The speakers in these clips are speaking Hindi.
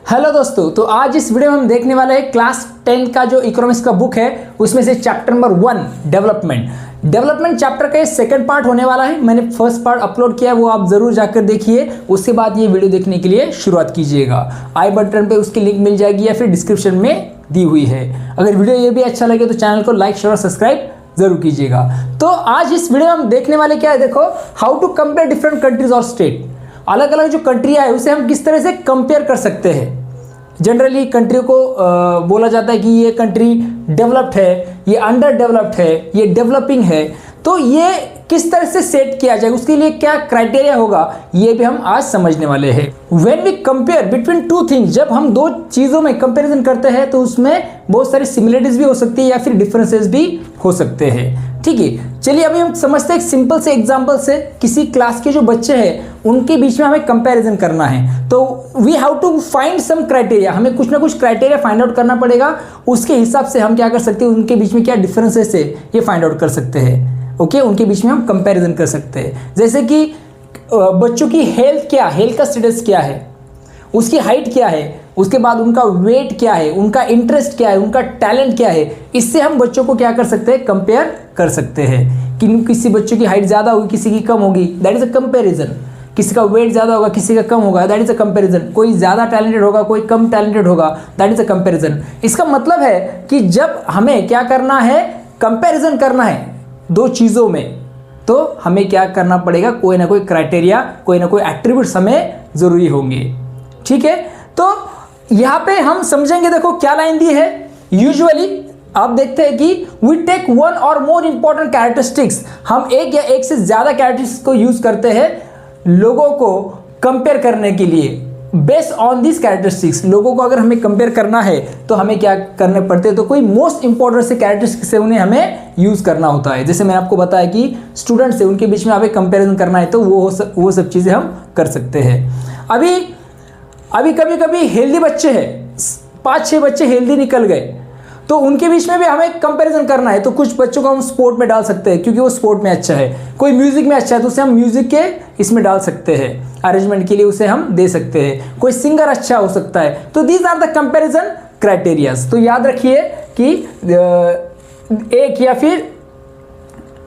हेलो दोस्तों, तो आज इस वीडियो में हम देखने वाले हैं क्लास 10 का जो इकोनॉमिक्स का बुक है उसमें से चैप्टर नंबर 1 डेवलपमेंट चैप्टर का सेकंड पार्ट होने वाला है। मैंने फर्स्ट पार्ट अपलोड किया है, वो आप जरूर जाकर देखिए। उसके बाद ये वीडियो देखने के लिए शुरुआत कीजिएगा। आई बटन पे उसकी लिंक मिल जाएगी या फिर डिस्क्रिप्शन में दी हुई है। अगर वीडियो ये भी अच्छा लगे तो चैनल को लाइक शेयर और सब्सक्राइब जरूर कीजिएगा। तो आज इस वीडियो में हम देखने वाले क्या है, देखो how to compare different countries और स्टेट। अलग अलग जो कंट्रियां है उसे हम किस तरह से कंपेयर कर सकते हैं। जनरली कंट्री को बोला जाता है कि ये कंट्री डेवलप्ड है, ये अंडर डेवलप्ड है, ये डेवलपिंग है। तो ये किस तरह से सेट किया जाए, उसके लिए क्या क्राइटेरिया होगा, ये भी हम आज समझने वाले हैं। When we compare between two things, जब हम दो चीज़ों में कंपैरिजन करते हैं तो उसमें बहुत सारी सिमिलरिटीज भी हो सकती है या फिर डिफरेंसेस भी हो सकते हैं। ठीक है, चलिए अभी हम समझते हैं एक सिंपल से एग्जांपल से। किसी क्लास के जो बच्चे हैं उनके बीच में हमें कंपैरिजन करना है, तो we have to find some criteria. हमें कुछ ना कुछ क्राइटेरिया फाइंड आउट करना पड़ेगा। उसके हिसाब से हम क्या कर सकते हैं, उनके बीच में क्या डिफरेंसेस है ये फाइंड आउट कर सकते हैं। ओके, उनके बीच में हम कंपैरिजन कर सकते हैं। जैसे कि बच्चों की हेल्थ क्या, हेल्थ का स्टेटस क्या है, उसकी हाइट क्या है, उसके बाद उनका वेट क्या है, उनका इंटरेस्ट क्या है, उनका टैलेंट क्या है। इससे हम बच्चों को क्या कर सकते हैं, कंपेयर कर सकते हैं कि किसी बच्चों की हाइट ज़्यादा होगी, किसी की कम होगी, दैट इज अ कंपैरिजन। किसी का वेट ज़्यादा होगा, किसी का कम होगा, दैट इज अ कंपैरिजन। कोई ज़्यादा टैलेंटेड होगा, कोई कम टैलेंटेड होगा, दैट इज अ कंपैरिजन। इसका मतलब है कि जब हमें क्या करना है, कंपैरिजन करना है दो चीज़ों में, तो हमें क्या करना पड़ेगा, कोई ना कोई क्राइटेरिया, कोई ना कोई एट्रीब्यूट्स हमें ज़रूरी होंगे। ठीक है, तो यहाँ पे हम समझेंगे। देखो क्या लाइन दी है, यूजुअली आप देखते हैं कि वी टेक वन और मोर इंपॉर्टेंट कैरेक्टरिस्टिक्स। हम एक या एक से ज़्यादा कैरेक्टरिस्टिक्स को यूज़ करते हैं लोगों को कंपेयर करने के लिए। बेस्ड ऑन दिस कैरेक्टरिस्टिक्स, लोगों को अगर हमें कंपेयर करना है तो हमें क्या करने पड़ते हैं, तो कोई मोस्ट इंपॉर्टेंट से कैरेक्टरिस्टिक्स से उन्हें हमें यूज़ करना होता है। जैसे मैंने आपको बताया कि स्टूडेंट्स से उनके बीच में हमें कंपेरिजन करना है, तो वो सब चीज़ें हम कर सकते हैं। अभी कभी कभी हेल्दी बच्चे हैं, 5-6 बच्चे हेल्दी निकल गए, तो उनके बीच में भी हमें कंपैरिजन करना है। तो कुछ बच्चों को हम स्पोर्ट में डाल सकते हैं क्योंकि वो स्पोर्ट में अच्छा है, कोई म्यूजिक में अच्छा है तो उसे हम म्यूजिक के इसमें डाल सकते हैं, अरेंजमेंट के लिए उसे हम दे सकते हैं। कोई सिंगर अच्छा हो सकता है, तो these are the comparison criterias. तो याद रखिए कि एक या फिर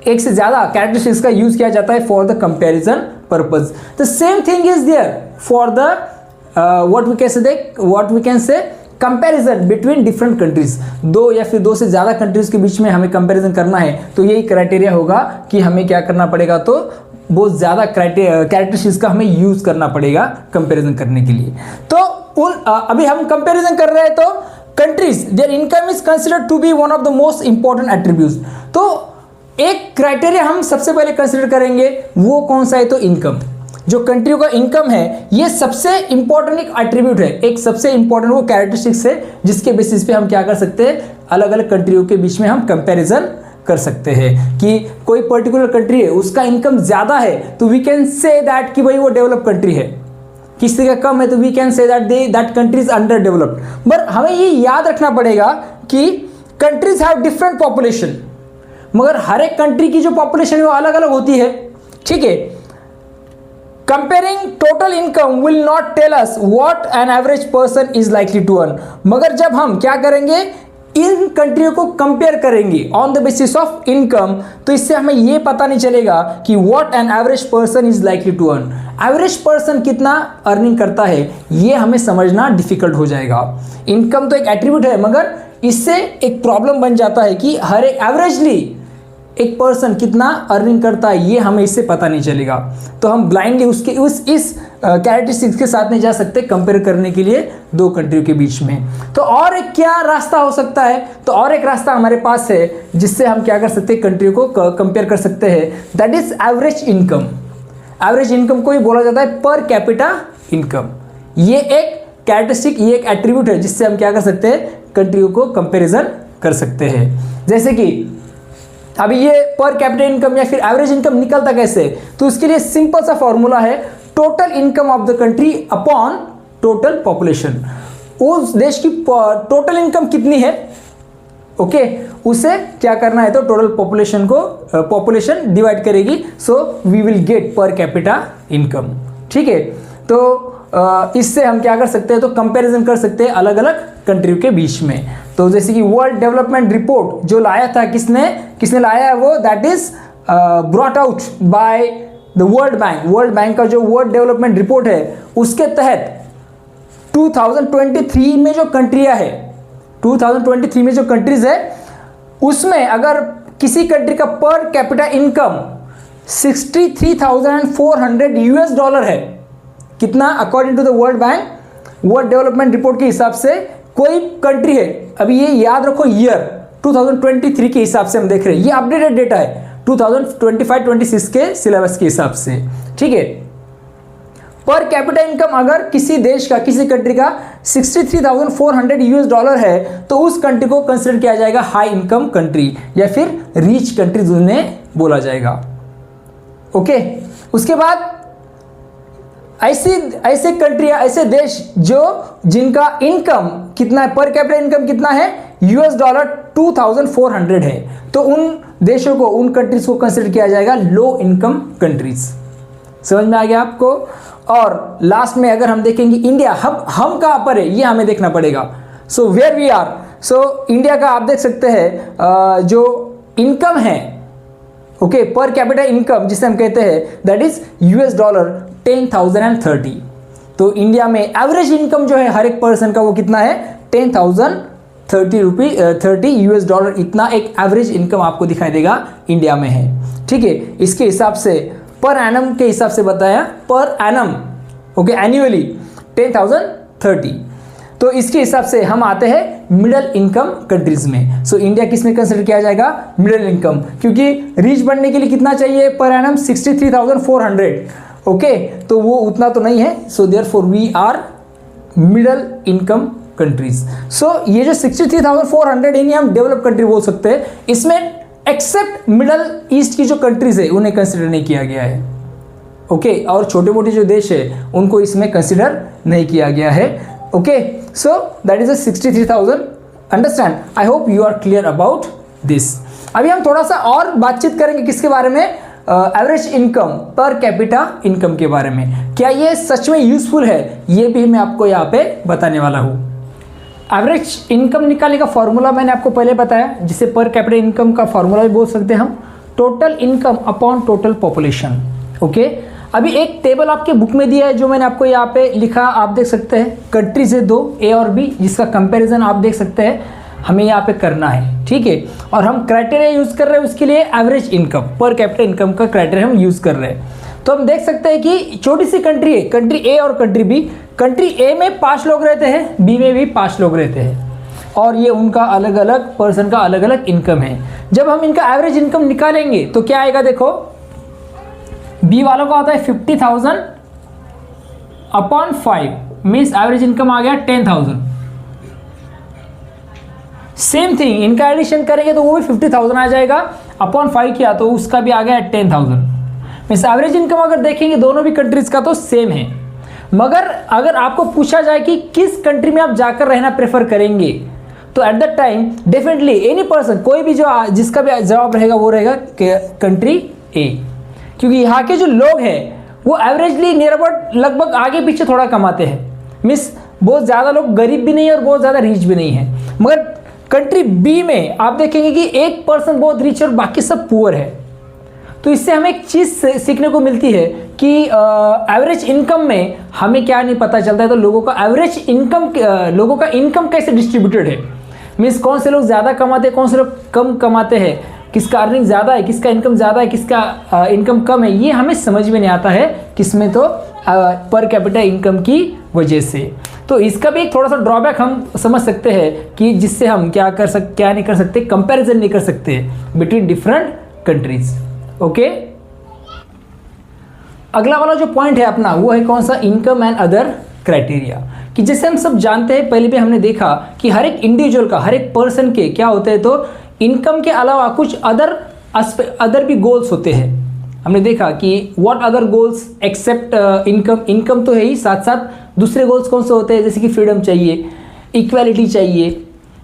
एक से ज़्यादा कैरेक्टरिस्टिक्स का यूज किया जाता है for the comparison purpose. The same thing is there for the what we can say comparison between different countries. दो या फिर दो से ज़्यादा कंट्रीज के बीच में हमें कंपैरिजन करना है, तो यही क्राइटेरिया होगा कि हमें क्या करना पड़ेगा, तो बहुत ज़्यादा कैरेक्टरिस्टिक्स का हमें यूज़ करना पड़ेगा कंपैरिजन करने के लिए। तो अभी हम कंपैरिजन कर रहे हैं, तो countries their income is considered to be one of the most important attributes. तो एक क्राइटेरिया हम सबसे पहले कंसिडर करेंगे, वो कौन सा है, तो इनकम। जो कंट्री का इनकम है ये सबसे इंपॉर्टेंट एक एट्रीब्यूट है, एक सबसे इंपॉर्टेंट वो कैरेक्टरिस्टिक्स है जिसके बेसिस पे हम क्या कर सकते हैं, अलग अलग कंट्रियों के बीच में हम कंपैरिजन कर सकते हैं। कि कोई पर्टिकुलर कंट्री है उसका इनकम ज़्यादा है तो वी कैन से दैट कि भाई वो डेवलप कंट्री है, किसी का कम है तो we can say that country is under developed. But हमें ये याद रखना पड़ेगा कि कंट्रीज हैव डिफरेंट पॉपुलेशन, मगर हर एक कंट्री की जो पॉपुलेशन है वो अलग अलग होती है। ठीक है, Comparing total income will not tell us what an average person is likely to earn। मगर जब हम क्या करेंगे, इन कंट्रियों को कंपेयर करेंगे on the basis of income, तो इससे हमें ये पता नहीं चलेगा कि what an average person is likely to earn. Average person कितना अर्निंग करता है ये हमें समझना डिफिकल्ट हो जाएगा। इनकम तो एक एट्रीब्यूट है, मगर इससे एक प्रॉब्लम बन जाता है कि हर एक एवरेजली एक पर्सन कितना अर्निंग करता है ये हमें इससे पता नहीं चलेगा। तो हम ब्लाइंडली उसके इस कैरेक्टरिस्टिक्स के साथ नहीं जा सकते कंपेयर करने के लिए दो कंट्रियों के बीच में। तो और एक क्या रास्ता हो सकता है, तो और एक रास्ता हमारे पास है जिससे हम क्या कर सकते हैं, कंट्रियों को कंपेयर कर सकते हैं, that is average income. Average income को ही बोला जाता है पर कैपिटा इनकम। ये एक कैरेक्टरिस्टिक, ये एक एट्रीब्यूट है जिससे हम क्या कर सकते हैं, कंट्रियों को कंपेरिजन कर सकते हैं। जैसे कि अभी ये पर कैपिटा इनकम या फिर एवरेज इनकम निकलता कैसे, तो उसके लिए सिंपल सा फॉर्मूला है, total income of the country upon total population. उस देश की टोटल इनकम कितनी है, ओके, उसे क्या करना है, तो टोटल पॉपुलेशन को डिवाइड करेगी, so we will get per capita income. ठीक है, तो इससे हम क्या कर सकते हैं, तो कंपैरिजन कर सकते हैं अलग अलग कंट्री के बीच में। तो जैसे कि वर्ल्ड डेवलपमेंट रिपोर्ट जो लाया था, किसने लाया है वो, that is brought out by the World Bank. World bank का जो वर्ल्ड डेवलपमेंट रिपोर्ट है उसके तहत 2023 में जो कंट्रियाँ है, 2023 में जो कंट्रीज है उसमें अगर किसी कंट्री का पर कैपिटा इनकम 63,400 यूएस डॉलर है, कितना, according to the World Bank World Development Report के हिसाब से कोई कंट्री है, अभी ये याद रखो ईयर 2023 के हिसाब से हम देख रहे हैं, ये अपडेटेड डेटा है 2025-26 के सिलेबस के हिसाब से, ठीक है। पर कैपिटा इनकम अगर किसी देश का, किसी कंट्री का 63,400 यूएस डॉलर है तो उस कंट्री को कंसिडर किया जाएगा हाई इनकम कंट्री या फिर रिच कंट्री उन्हें बोला जाएगा। ओके, उसके बाद ऐसे कंट्रियां, ऐसे देश जिनका इनकम कितना है, पर कैपिटा इनकम कितना है, यूएस डॉलर 2,400 है, तो उन देशों को, उन कंट्रीज को कंसिडर किया जाएगा लो इनकम कंट्रीज। समझ में आ गया आपको। और लास्ट में अगर हम देखेंगे इंडिया, हम कहाँ पर है ये हमें देखना पड़ेगा। So where we are, so India का आप देख सकते हैं जो इनकम है, ओके, पर कैपिटा इनकम जिसे हम कहते हैं दैट इज यूएस डॉलर 10,030। तो इंडिया में एवरेज इनकम जो है हर एक पर्सन का वो कितना है, 10,030 यूएस डॉलर, इतना एक एवरेज इनकम आपको दिखाई देगा इंडिया में है, ठीक है। इसके हिसाब से पर एनम के हिसाब से बताया, पर एनम, ओके, एन्युअली 10,030। तो इसके हिसाब से हम आते हैं मिडिल इनकम कंट्रीज में। सो इंडिया किस में कंसिडर किया जाएगा, मिडिल इनकम, क्योंकि रिच बनने के लिए कितना चाहिए पर एनम 63,400, ओके, तो वो उतना तो नहीं है। So therefore we are middle income countries. So ये जो 63,400 इन्हें हम डेवलप कंट्री बोल सकते हैं, इसमें एक्सेप्ट मिडल ईस्ट की जो कंट्रीज है उन्हें कंसिडर नहीं किया गया है, ओके, और छोटे मोटे जो देश है उनको इसमें कंसिडर नहीं किया गया है, okay. So that is 63,000, understand, I hope you are clear about this. अभी हम थोड़ा सा और बातचीत करेंगे किसके बारे में, एवरेज इनकम, पर कैपिटा इनकम के बारे में। क्या ये सच में यूजफुल है, ये भी मैं आपको यहाँ पे बताने वाला हूँ। एवरेज इनकम निकालने का फॉर्मूला मैंने आपको पहले बताया, जिसे पर कैपिटा इनकम का फॉर्मूला भी बोल सकते हैं हम, total income upon total population, okay. अभी एक टेबल आपके बुक में दिया है जो मैंने आपको यहाँ पे लिखा, आप देख सकते हैं कंट्रीज है 2 ए और बी, जिसका कंपैरिजन आप देख सकते हैं हमें यहाँ पे करना है, ठीक है। और हम क्राइटेरिया यूज़ कर रहे हैं उसके लिए एवरेज इनकम, पर कैपिटा इनकम का क्राइटेरिया हम यूज़ कर रहे हैं। तो हम देख सकते हैं कि छोटी सी कंट्री है, कंट्री ए और कंट्री बी। कंट्री ए में 5 लोग रहते हैं, बी में भी 5 लोग रहते हैं, और ये उनका अलग अलग पर्सन का अलग अलग इनकम है। जब हम इनका एवरेज इनकम निकालेंगे तो क्या आएगा, देखो बी वालों का होता है 50,000 अपॉन 5, मीन्स एवरेज इनकम आ गया 10,000। सेम थिंग इनका एडिशन करेंगे तो वो भी 50,000 आ जाएगा, अपॉन 5 किया तो उसका भी आ गया 10,000। मीन्स एवरेज इनकम अगर देखेंगे दोनों भी कंट्रीज का तो सेम है। मगर अगर आपको पूछा जाए कि किस कंट्री में आप जाकर रहना प्रेफर करेंगे, तो at the time definitely any person, कोई भी जो जिसका भी जवाब रहेगा वो रहेगा कंट्री ए, क्योंकि यहाँ के जो लोग हैं वो एवरेजली नियर अबाउट लगभग आगे पीछे थोड़ा कमाते हैं। मीन्स बहुत ज़्यादा लोग गरीब भी नहीं है और बहुत ज़्यादा रिच भी नहीं है। मगर कंट्री बी में आप देखेंगे कि एक पर्सन बहुत रिच और बाकी सब पुअर है। तो इससे हमें एक चीज़ सीखने को मिलती है कि एवरेज इनकम में हमें क्या नहीं पता चलता है, तो लोगों का एवरेज इनकम, लोगों का इनकम कैसे डिस्ट्रीब्यूटेड है, मीन्स कौन से लोग ज़्यादा कमाते हैं, कौन से लोग कम कमाते हैं, किसका अर्निंग ज़्यादा है, किसका इनकम ज़्यादा है, किसका इनकम कम है, ये हमें समझ में नहीं आता है, किसमें तो पर कैपिटा इनकम की वजह से। तो इसका भी एक थोड़ा सा ड्रॉबैक हम समझ सकते हैं कि जिससे हम क्या नहीं कर सकते, कंपैरिजन नहीं कर सकते बिटवीन डिफरेंट कंट्रीज, ओके। अगला वाला जो पॉइंट है अपना वो है कौन सा, इनकम एंड अदर क्राइटेरिया, कि जैसे हम सब जानते हैं, पहले भी हमने देखा कि हर एक इंडिविजुअल का, हर एक पर्सन के क्या होते हैं, तो इनकम के अलावा कुछ अदर भी गोल्स होते हैं। हमने देखा कि what other goals except income तो है ही, साथ साथ दूसरे गोल्स कौन से होते हैं, जैसे कि फ्रीडम चाहिए, इक्वालिटी चाहिए,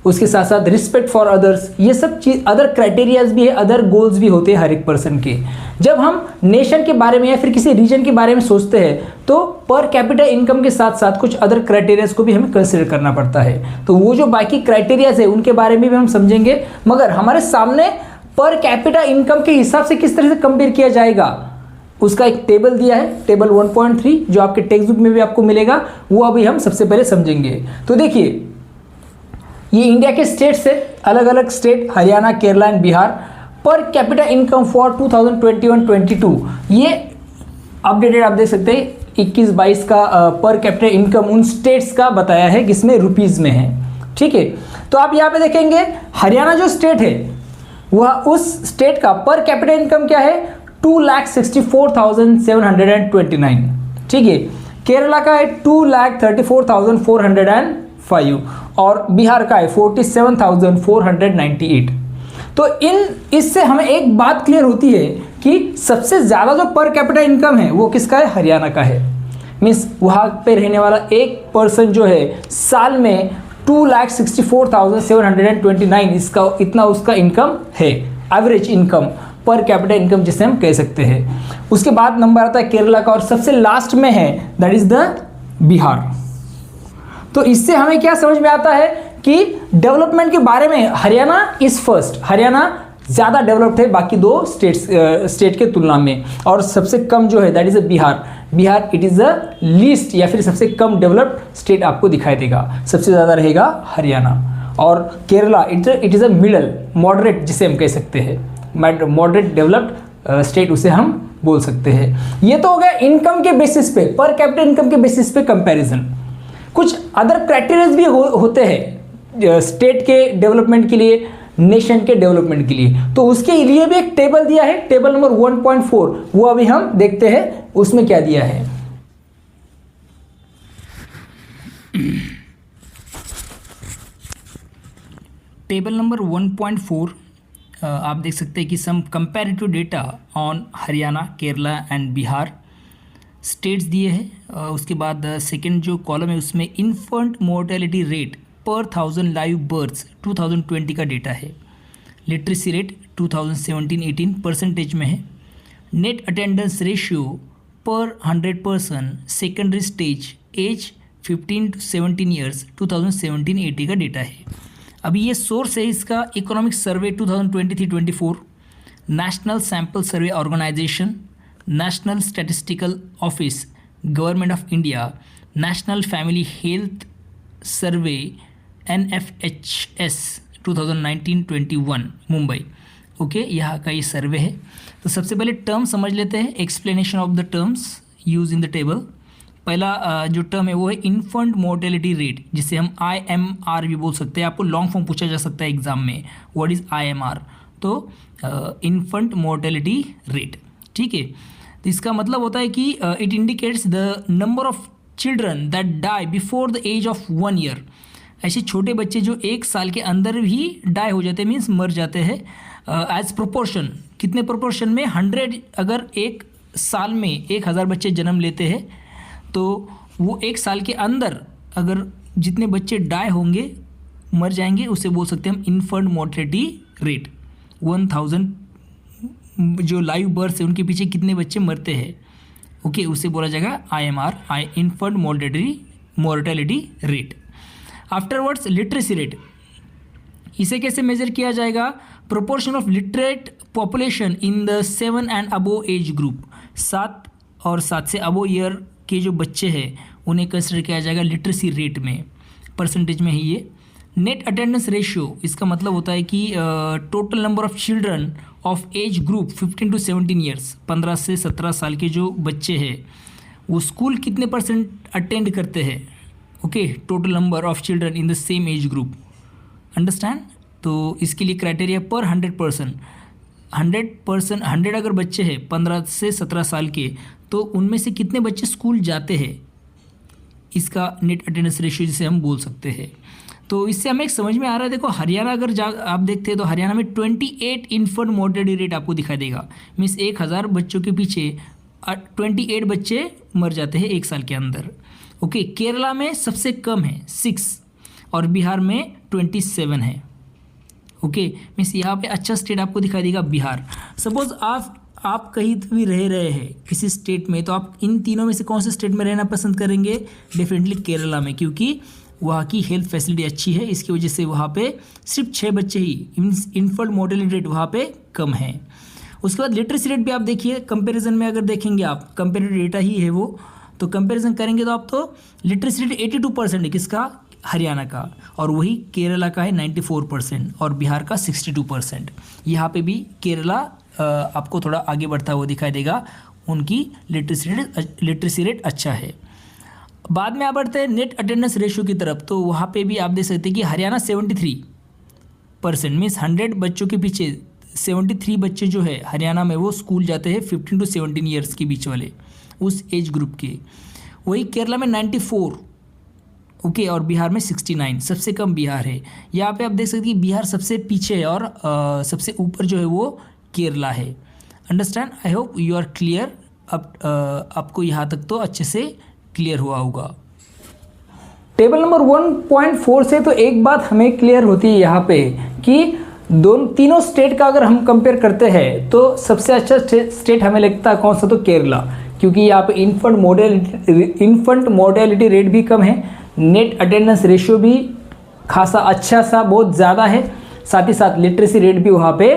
उसके साथ साथ रिस्पेक्ट फॉर अदर्स, ये सब चीज अदर क्राइटेरियाज भी है, अदर गोल्स भी होते हैं हर एक पर्सन के। जब हम नेशन के बारे में या फिर किसी रीजन के बारे में सोचते हैं तो पर कैपिटा इनकम के साथ साथ कुछ अदर क्राइटेरियाज को भी हमें कंसिडर करना पड़ता है। तो वो जो बाकी क्राइटेरियाज है उनके बारे में भी हम समझेंगे, मगर हमारे सामने पर कैपिटा इनकम के हिसाब से किस तरह से कंपेयर किया जाएगा उसका एक टेबल दिया है, टेबल 1.3 जो आपके टेक्स्ट बुक में भी आपको मिलेगा, वो अभी हम सबसे पहले समझेंगे। तो देखिए ये इंडिया के स्टेट्स है, अलग अलग स्टेट हरियाणा, केरला एंड बिहार, पर कैपिटा इनकम फॉर 2021-22 ये अपडेटेड आप देख सकते हैं 21-22 का पर कैपिटा इनकम उन स्टेट्स का बताया है जिसमें रुपीज में है। ठीक है, तो आप यहाँ पे देखेंगे हरियाणा जो स्टेट है वह उस स्टेट का पर कैपिटा इनकम क्या है 2,64,729। ठीक है, केरला का है 2,34,405 और बिहार का है 47,498। तो इससे हमें एक बात क्लियर होती है कि सबसे ज़्यादा जो पर कैपिटा इनकम है वो किसका है, हरियाणा का है। मीन्स वहाँ पे रहने वाला एक पर्सन जो है साल में 2,64,729 इसका इतना उसका इनकम है, एवरेज इनकम पर कैपिटा इनकम जिसे हम कह सकते हैं। उसके बाद नंबर आता है केरला का और सबसे लास्ट में है दैट इज द बिहार। तो इससे हमें क्या समझ में आता है कि डेवलपमेंट के बारे में हरियाणा इज फर्स्ट, हरियाणा ज़्यादा डेवलप्ड है बाकी दो स्टेट के तुलना में, और सबसे कम जो है that is Bihar. Bihar it is the least या फिर सबसे कम डेवलप्ड स्टेट आपको दिखाई देगा, सबसे ज़्यादा रहेगा हरियाणा। और Kerala it is a middle moderate जिसे हम कह सकते हैं, मॉडरेट डेवलप्ड स्टेट उसे हम बोल सकते हैं। ये तो हो गया इनकम के बेसिस पे, पर कैपिटा इनकम के बेसिस पे कंपैरिजन। कुछ अदर क्राइटेरियाज भी होते हैं स्टेट के डेवलपमेंट के लिए, नेशन के डेवलपमेंट के लिए, तो उसके लिए भी एक टेबल दिया है, टेबल नंबर 1.4, वो अभी हम देखते हैं उसमें क्या दिया है। टेबल नंबर 1.4 आप देख सकते हैं कि some comparative data on Haryana, Kerala and Bihar states दिए हैं। उसके बाद सेकंड जो कॉलम है उसमें इन्फेंट मोर्टेलिटी रेट पर 1000 लाइव बर्थ्स 2020 का डेटा है। लिटरेसी रेट 2017-18 परसेंटेज में है। नेट अटेंडेंस रेशियो पर 100% secondary stage age 15 to 17 years 2017-18 का डेटा है। अभी ये सोर्स है इसका Economic Survey 2023-24, National Sample Survey Organisation, National Statistical Office, Government of India, National Family Health Survey NFHS 2019-21 Mumbai. Okay, यहाँ का ये सर्वे है। तो सबसे पहले टर्म समझ लेते हैं, explanation of the terms use in the table. पहला जो टर्म है वो है इन्फेंट मोर्टेलिटी रेट, जिसे हम IMR भी बोल सकते हैं। आपको लॉन्ग फॉर्म पूछा जा सकता है एग्जाम में, व्हाट इज़ IMR। तो इन्फेंट मोर्टेलिटी रेट, ठीक है। तो इसका मतलब होता है कि it indicates the number of children that die before the age of 1 year. ऐसे छोटे बच्चे जो 1 साल के अंदर भी डाई हो जाते हैं, मीन्स मर जाते हैं, एज प्रोपोर्शन। कितने प्रोपोर्शन में? 100। अगर 1 साल में 1000 बच्चे जन्म लेते हैं तो वो 1 साल के अंदर अगर जितने बच्चे डाई होंगे, मर जाएंगे, उसे बोल सकते हैं हम इन्फेंट मोर्टेलिटी रेट। 1000 जो लाइव बर्थ है उनके पीछे कितने बच्चे मरते हैं, ओके, उसे बोला जाएगा IMR, infant mortality rate. Afterwards literacy rate, इसे कैसे मेजर किया जाएगा? Proportion of literate population in the 7 and above age group. 7 और 7 से अबो ईयर के जो बच्चे हैं उन्हें कंसिडर किया जाएगा लिटरेसी रेट में, परसेंटेज में है ये। नेट अटेंडेंस रेशियो, इसका मतलब होता है कि total number of children of age group 15 to 17 years, 15 से 17 साल के जो बच्चे हैं वो स्कूल कितने परसेंट अटेंड करते हैं, okay, total number of children in the same age group, understand. तो इसके लिए क्राइटेरिया पर 100%, 100 अगर बच्चे हैं 15 से 17 साल के, तो उनमें से कितने बच्चे स्कूल जाते हैं, इसका नेट अटेंडेंस रेशियो जिसे हम बोल सकते हैं। तो इससे हमें एक समझ में आ रहा है, देखो हरियाणा अगर आप देखते हैं तो हरियाणा में 28 इन्फेंट मोर्टेलिटी रेट आपको दिखाई देगा। मीन्स 1000 बच्चों के पीछे 28 बच्चे मर जाते हैं 1 साल के अंदर। ओके, केरला में सबसे कम है 6, और बिहार में 27 है। ओके, मीन्स यहाँ पे अच्छा स्टेट आपको दिखाई देगा बिहार। सपोज आप कहीं भी रहे हैं किसी स्टेट में, तो आप इन तीनों में से कौन से स्टेट में रहना पसंद करेंगे? डेफिनेटली केरला में, क्योंकि वहाँ की हेल्थ फैसिलिटी अच्छी है। इसकी वजह से वहाँ पे सिर्फ 6 बच्चे ही, इन्फेंट मोर्टेलिटी रेट वहाँ पे कम है। उसके बाद लिटरेसी रेट भी आप देखिए, कंपैरिजन में अगर देखेंगे आप, कंपेरेटिव डेटा ही है वो, तो कंपैरिजन करेंगे तो आप तो लिटरेसी रेट 82% है किसका? हरियाणा का, और वही केरला का है 94% और बिहार का 62%। यहाँ पे भी केरला आपको थोड़ा आगे बढ़ता हुआ दिखाई देगा, उनकी लिटरेसी रेट अच्छा है। बाद में आप बढ़ते हैं नेट अटेंडेंस रेशियो की तरफ, तो वहाँ पे भी आप देख सकते हैं कि हरियाणा 73%, मीन्स 100 बच्चों के पीछे 73 बच्चे जो है हरियाणा में वो स्कूल जाते हैं 15 to 17 ईयर्स के बीच वाले, उस एज ग्रुप के। वही केरला में 94, ओके, और बिहार में 69, सबसे कम बिहार है। यहाँ पे आप देख सकते हैं कि बिहार सबसे पीछे है और सबसे ऊपर जो है वो केरला है। Understand? I hope you are clear. अब आपको यहाँ तक तो अच्छे से क्लियर हुआ होगा। टेबल नंबर 1.4 से तो एक बात हमें क्लियर होती है यहाँ पे कि तीनों स्टेट का अगर हम कंपेयर करते हैं तो सबसे अच्छा स्टेट हमें लगता है कौन सा? तो केरला, क्योंकि यहाँ पे इन्फेंट मोर्टेलिटी रेट भी कम है, नेट अटेंडेंस रेशियो भी खासा अच्छा सा बहुत ज़्यादा है, साथ ही साथ लिटरेसी रेट भी वहाँ पे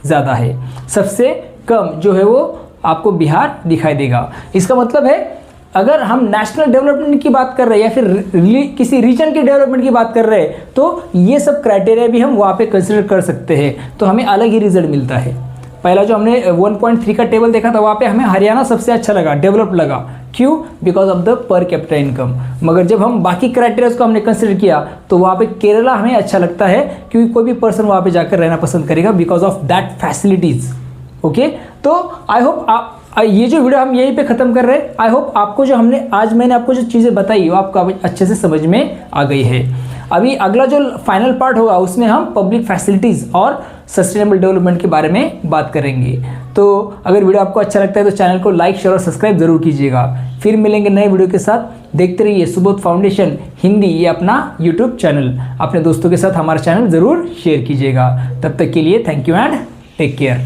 ज़्यादा है। सबसे कम जो है वो आपको बिहार दिखाई देगा। इसका मतलब है अगर हम नेशनल डेवलपमेंट की बात कर रहे हैं या फिर किसी रीजन के डेवलपमेंट की बात कर रहे हैं, तो ये सब क्राइटेरिया भी हम वहाँ पे कंसिडर कर सकते हैं, तो हमें अलग ही रिजल्ट मिलता है। पहला जो हमने 1.3 का टेबल देखा था, वहाँ पे हमें हरियाणा सबसे अच्छा लगा, डेवलप लगा। क्यों? बिकॉज ऑफ द पर कैपिटा इनकम। मगर जब हम बाकी क्राइटेरियाज को हमने कंसिडर किया तो वहाँ पे केरला हमें अच्छा लगता है, क्योंकि कोई भी पर्सन वहाँ पे जाकर रहना पसंद करेगा because of that facilities. Okay, तो आई होप आप ये जो वीडियो हम यहीं पे ख़त्म कर रहे हैं। आई होप आपको जो मैंने आपको जो चीज़ें बताई वो आपको अच्छे से समझ में आ गई है। अभी अगला जो फाइनल पार्ट होगा उसमें हम पब्लिक फैसिलिटीज़ और सस्टेनेबल डेवलपमेंट के बारे में बात करेंगे। तो अगर वीडियो आपको अच्छा लगता है तो चैनल को लाइक, शेयर और सब्सक्राइब जरूर कीजिएगा। फिर मिलेंगे नए वीडियो के साथ। देखते रहिए सुबोध फाउंडेशन हिंदी, ये अपना यूट्यूब चैनल। अपने दोस्तों के साथ हमारा चैनल ज़रूर शेयर कीजिएगा। तब तक के लिए thank you and take care.